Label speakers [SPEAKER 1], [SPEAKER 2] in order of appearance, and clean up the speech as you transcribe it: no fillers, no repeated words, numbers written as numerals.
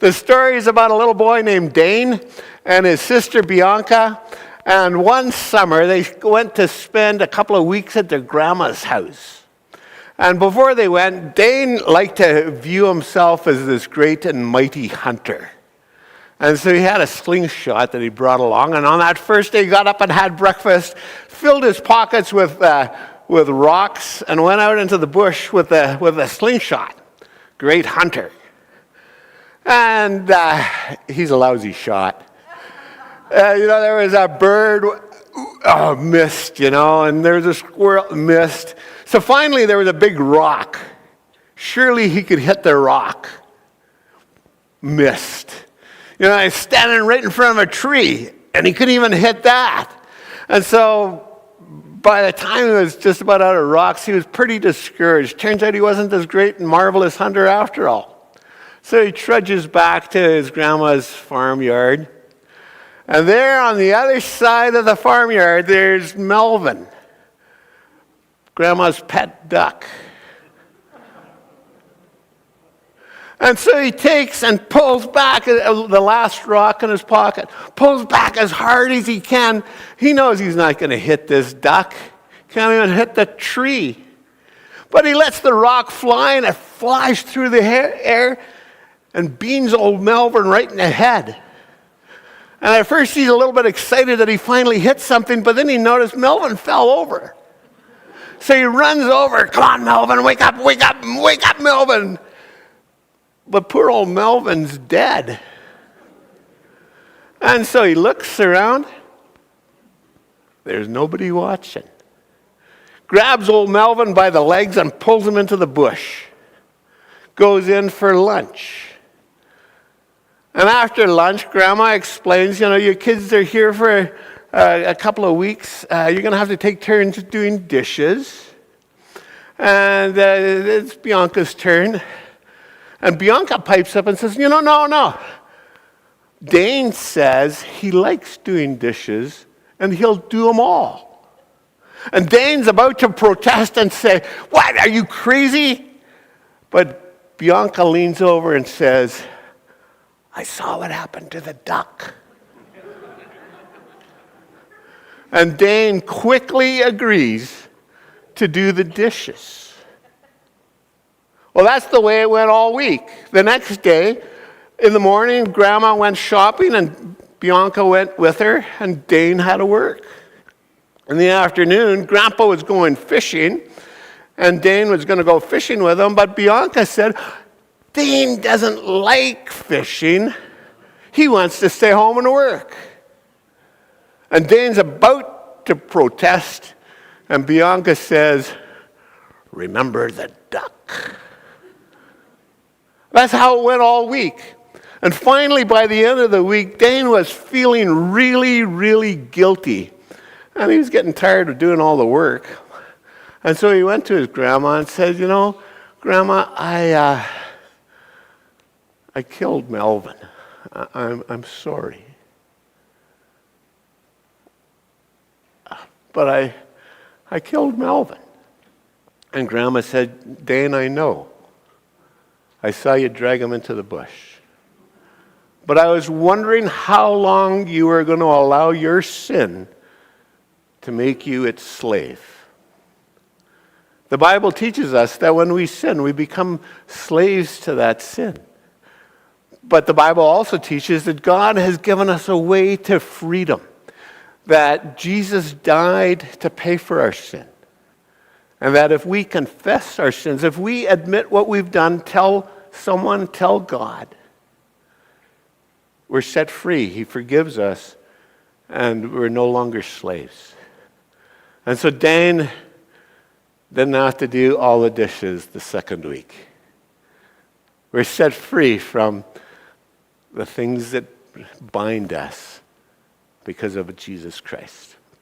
[SPEAKER 1] The story is about a little boy named Dane and his sister Bianca. And one summer, they went to spend a couple of weeks at their grandma's house. And before they went, Dane liked to view himself as this great and mighty hunter. And so he had a slingshot that he brought along. And on that first day, he got up and had breakfast, filled his pockets with rocks, and went out into the bush with a slingshot. Great hunter. And he's a lousy shot. There was a bird, missed, and there was a squirrel, missed. So finally there was a big rock. Surely he could hit the rock. Missed. He's standing right in front of a tree, and he couldn't even hit that. And so by the time he was just about out of rocks, he was pretty discouraged. Turns out he wasn't this great and marvelous hunter after all. So he trudges back to his grandma's farmyard. And there on the other side of the farmyard, there's Melvin, Grandma's pet duck. And so he takes and pulls back the last rock in his pocket, pulls back as hard as he can. He knows he's not going to hit this duck. Can't even hit the tree. But he lets the rock fly, and it flies through the air and beans old Melvin right in the head. And at first he's a little bit excited that he finally hit something, but then he noticed Melvin fell over. So he runs over. Come on, Melvin, wake up, wake up, wake up, Melvin. But poor old Melvin's dead. And so he looks around. There's nobody watching. Grabs old Melvin by the legs and pulls him into the bush. Goes in for lunch. And after lunch, Grandma explains, your kids are here for a couple of weeks. You're going to have to take turns doing dishes. And it's Bianca's turn. And Bianca pipes up and says, no. Dane says he likes doing dishes, and he'll do them all. And Dane's about to protest and say, what, are you crazy? But Bianca leans over and says, I saw what happened to the duck. And Dane quickly agrees to do the dishes. Well, that's the way it went all week. The next day, in the morning, Grandma went shopping, and Bianca went with her, and Dane had to work. In the afternoon, Grandpa was going fishing, and Dane was going to go fishing with him, but Bianca said, Dane doesn't like fishing. He wants to stay home and work. And Dane's about to protest, and Bianca says, remember the duck. That's how it went all week. And finally, by the end of the week, Dane was feeling really, really guilty. And he was getting tired of doing all the work. And so he went to his grandma and said, Grandma, I killed Melvin. I'm sorry. But I killed Melvin. And Grandma said, Dane, I know. I saw you drag him into the bush. But I was wondering how long you were going to allow your sin to make you its slave. The Bible teaches us that when we sin, we become slaves to that sin. But the Bible also teaches that God has given us a way to freedom, that Jesus died to pay for our sin. And that if we confess our sins, if we admit what we've done, tell God, we're set free. He forgives us, and we're no longer slaves. And so Dane didn't have to do all the dishes the second week. We're set free from the things that bind us because of Jesus Christ.